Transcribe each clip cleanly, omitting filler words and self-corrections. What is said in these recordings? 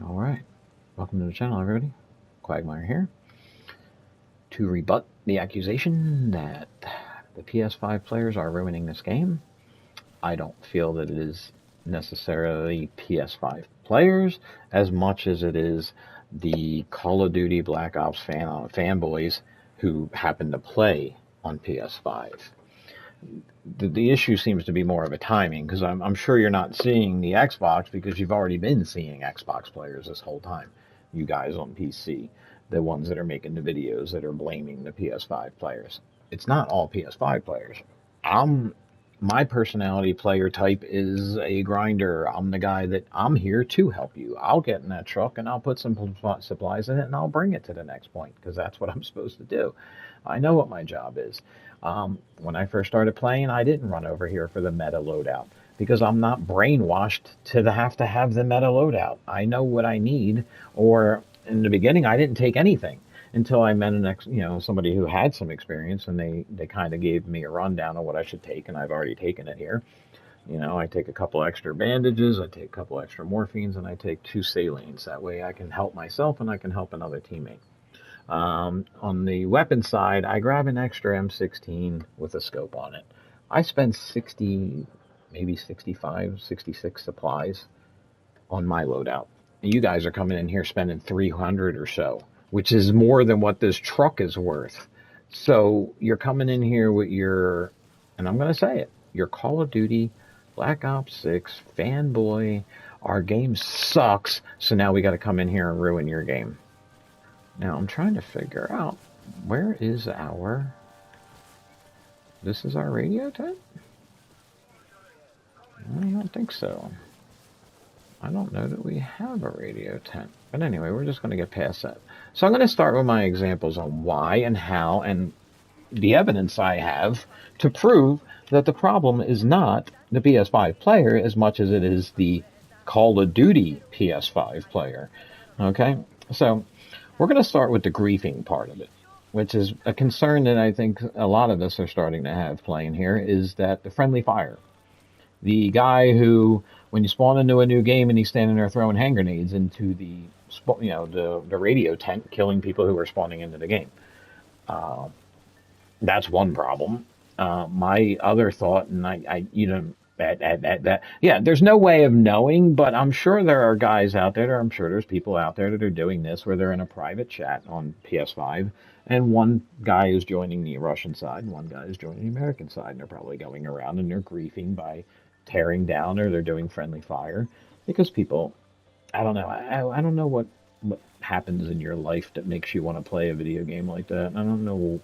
Alright, welcome to the channel, everybody. Quagmire here to rebut the accusation that the PS5 players are ruining this game. I don't feel that it is necessarily PS5 players as much as it is the Call of Duty Black Ops fanboys who happen to play on PS5. The issue seems to be more of a timing, because I'm sure you're not seeing the Xbox because you've already been seeing Xbox players this whole time. You guys on PC, the ones that are making the videos that are blaming the PS5 players. It's not all PS5 players. My personality player type is a grinder. I'm the guy that I'm here to help you. I'll get in that truck and I'll put some supplies in it and I'll bring it to the next point, because that's what I'm supposed to do. I know what my job is. When I first started playing, I didn't run over here for the meta loadout because I'm not brainwashed to have the meta loadout. I know what I need, or in the beginning, I didn't take anything until I met somebody who had some experience, and they kind of gave me a rundown of what I should take, and I've already taken it here. I take a couple extra bandages, I take a couple extra morphines, and I take 2 salines. That way I can help myself and I can help another teammate. On the weapon side, I grab an extra M16 with a scope on it. I spend 60, maybe 65, 66 supplies on my loadout. You guys are coming in here spending 300 or so, which is more than what this truck is worth. So you're coming in here with your, and I'm going to say it, your Call of Duty Black Ops 6 fanboy. Our game sucks, so now we got to come in here and ruin your game. Now I'm trying to figure out, where is this is our radio tent? I don't think so. I don't know that we have a radio tent. But anyway, we're just going to get past that. So I'm going to start with my examples on why and how and the evidence I have to prove that the problem is not the PS5 player as much as it is the Call of Duty PS5 player. Okay? So we're going to start with the griefing part of it, which is a concern that I think a lot of us are starting to have playing here, is that the friendly fire. The guy who, when you spawn into a new game and he's standing there throwing hand grenades into the radio tent, killing people who are spawning into the game. That's one problem. My other thought, and there's no way of knowing, but I'm sure there are guys out there, I'm sure there's people out there that are doing this where they're in a private chat on PS5, and one guy is joining the Russian side, and one guy is joining the American side, and they're probably going around and they're griefing by tearing down, or they're doing friendly fire, because people, I don't know, I don't know what happens in your life that makes you want to play a video game like that. I don't know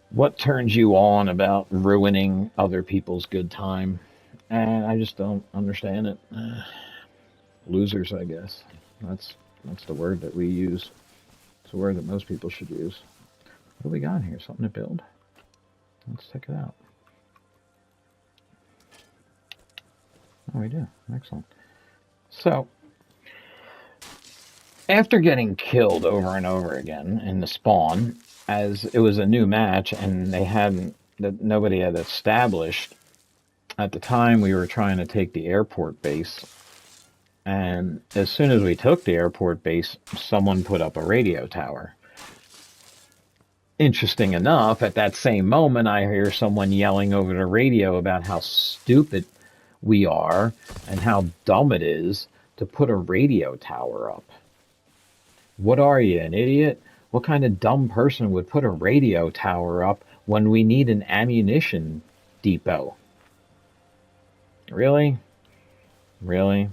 what turns you on about ruining other people's good time, and I just don't understand it. Losers, I guess. That's the word that we use. It's a word that most people should use. What do we got here? Something to build? Let's check it out. Oh, we do. Excellent. So, after getting killed over and over again in the spawn, as it was a new match and nobody had established, at the time we were trying to take the airport base, and as soon as we took the airport base, someone put up a radio tower. Interesting enough, at that same moment, I hear someone yelling over the radio about how stupid we are and how dumb it is to put a radio tower up. What are you, an idiot? What kind of dumb person would put a radio tower up when we need an ammunition depot? Really? Really?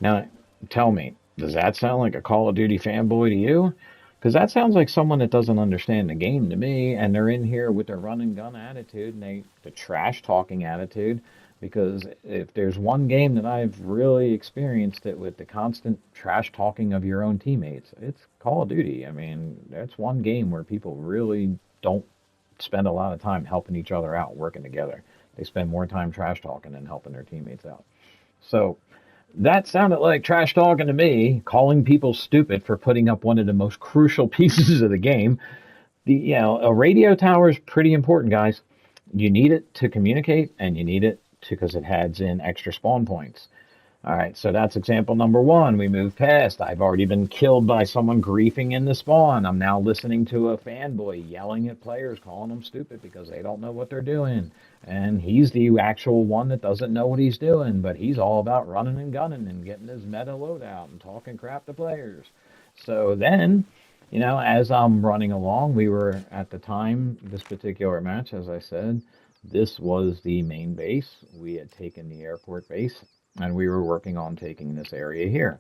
Now, tell me, does that sound like a Call of Duty fanboy to you? Because that sounds like someone that doesn't understand the game to me, and they're in here with their run and gun attitude and the trash talking attitude. Because if there's one game that I've really experienced it with, the constant trash talking of your own teammates, it's Call of Duty. I mean, that's one game where people really don't spend a lot of time helping each other out, working together. They spend more time trash talking than helping their teammates out. So that sounded like trash talking to me, calling people stupid for putting up one of the most crucial pieces of the game. A radio tower is pretty important, guys. You need it to communicate, and you need it because it adds in extra spawn points. All right, so that's example number one. We move past. I've already been killed by someone griefing in the spawn. I'm now listening to a fanboy yelling at players, calling them stupid because they don't know what they're doing. And he's the actual one that doesn't know what he's doing, but he's all about running and gunning and getting his meta loadout and talking crap to players. So then, as I'm running along, we were at the time, this particular match, as I said, this was the main base. We had taken the airport base and we were working on taking this area here.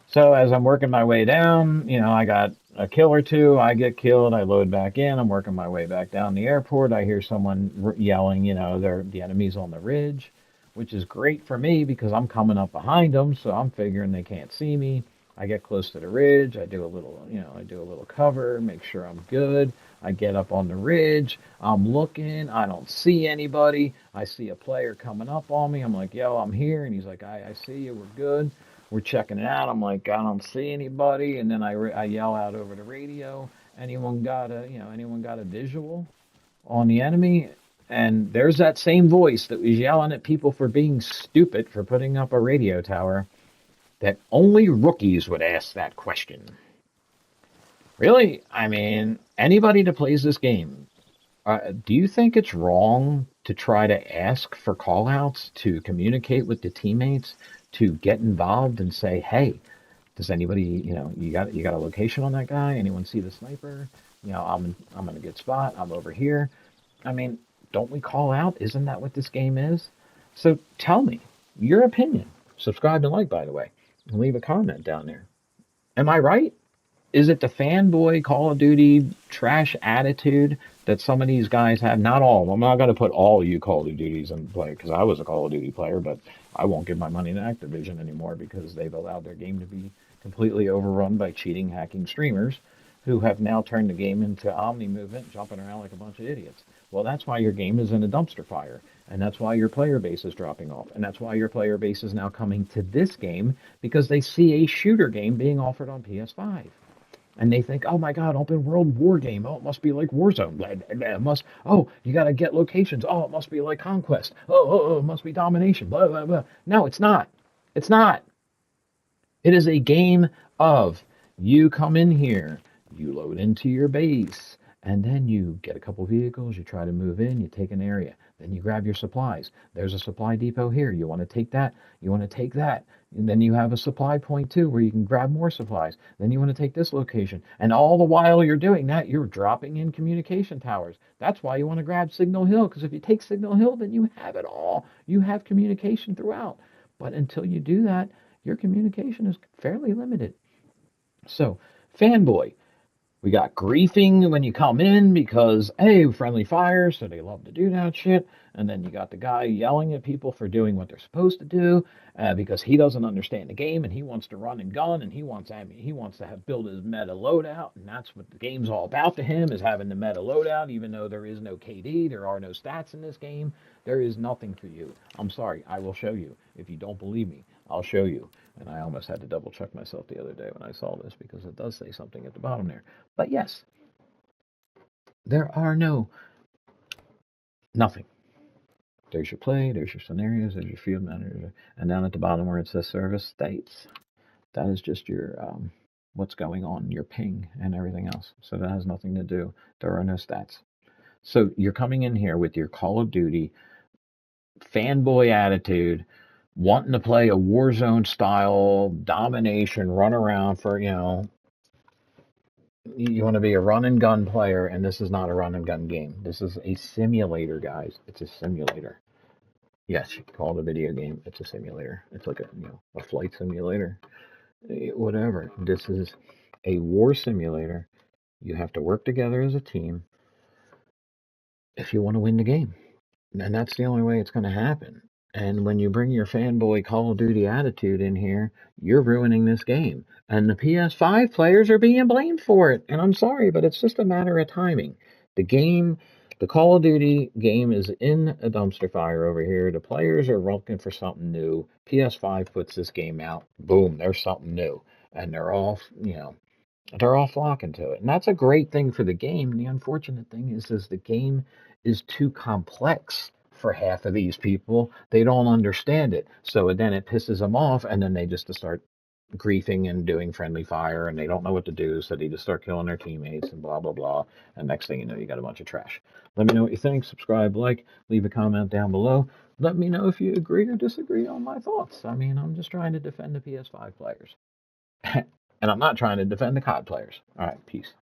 So as I'm working my way down, I got a kill or two. I get killed. I load back in. I'm working my way back down the airport. I hear someone yelling, the enemy's on the ridge, which is great for me because I'm coming up behind them. So I'm figuring they can't see me. I get close to the ridge. I do a little cover, make sure I'm good. I get up on the ridge. I'm looking. I don't see anybody. I see a player coming up on me. I'm like, yo, I'm here. And he's like, I see you. We're good. We're checking it out. I'm like, I don't see anybody. And then I yell out over the radio, anyone got a visual on the enemy? And there's that same voice that was yelling at people for being stupid for putting up a radio tower, that only rookies would ask that question. Really? I mean, anybody that plays this game, do you think it's wrong to try to ask for callouts, to communicate with the teammates, to get involved and say, hey, does anybody, you got a location on that guy? Anyone see the sniper? I'm in a good spot. I'm over here. I mean, don't we call out? Isn't that what this game is? So tell me your opinion. Subscribe and like, by the way, and leave a comment down there. Am I right? Is it the fanboy Call of Duty trash attitude that some of these guys have? Not all. I'm not going to put all you Call of Duties in play because I was a Call of Duty player, but I won't give my money to Activision anymore because they've allowed their game to be completely overrun by cheating, hacking streamers who have now turned the game into Omni movement, jumping around like a bunch of idiots. Well, that's why your game is in a dumpster fire, and that's why your player base is dropping off, and that's why your player base is now coming to this game because they see a shooter game being offered on PS5. And they think, oh my God, open world war game. Oh, it must be like Warzone. It must. Oh, you got to get locations. Oh, it must be like Conquest. Oh, it must be domination. Blah blah blah. No, it's not. It's not. It is a game of you come in here, you load into your base, and then you get a couple vehicles. You try to move in. You take an area. Then you grab your supplies. There's a supply depot here. You want to take that. You want to take that. And then you have a supply point too where you can grab more supplies. Then you want to take this location. And all the while you're doing that, you're dropping in communication towers. That's why you want to grab Signal Hill, because if you take Signal Hill, then you have it all. You have communication throughout. But until you do that, your communication is fairly limited. So, fanboy, we got griefing when you come in because, hey, friendly fire, so they love to do that shit. And then you got the guy yelling at people for doing what they're supposed to do because he doesn't understand the game and he wants to run and gun and he wants to have build his meta loadout, and that's what the game's all about to him, is having the meta loadout. Even though there is no KD, there are no stats in this game, there is nothing for you. I'm sorry, I will show you. If you don't believe me, I'll show you. And I almost had to double check myself the other day when I saw this because it does say something at the bottom there. But yes, there are nothing. There's your play, there's your scenarios, there's your field manager, and down at the bottom where it says service states, that is just your what's going on, your ping and everything else. So that has nothing to do. There are no stats. So you're coming in here with your Call of Duty fanboy attitude, wanting to play a Warzone style domination, run around for, you want to be a run and gun player, and this is not a run and gun game. This is a simulator, guys. It's a simulator. Yes, you can call it a video game. It's a simulator. It's like a flight simulator, whatever. This is a war simulator. You have to work together as a team if you want to win the game. And that's the only way it's going to happen. And when you bring your fanboy Call of Duty attitude in here, you're ruining this game. And the PS5 players are being blamed for it. And I'm sorry, but it's just a matter of timing. The Call of Duty game is in a dumpster fire over here. The players are looking for something new. PS5 puts this game out. Boom, there's something new. And they're all flocking to it. And that's a great thing for the game. The unfortunate thing is the game is too complex for half of these people, they don't understand it. So then it pisses them off, and then they just start griefing and doing friendly fire, and they don't know what to do, so they just start killing their teammates and blah, blah, blah. And next thing you know, you got a bunch of trash. Let me know what you think. Subscribe, like, leave a comment down below. Let me know if you agree or disagree on my thoughts. I mean, I'm just trying to defend the PS5 players. And I'm not trying to defend the COD players. All right, peace.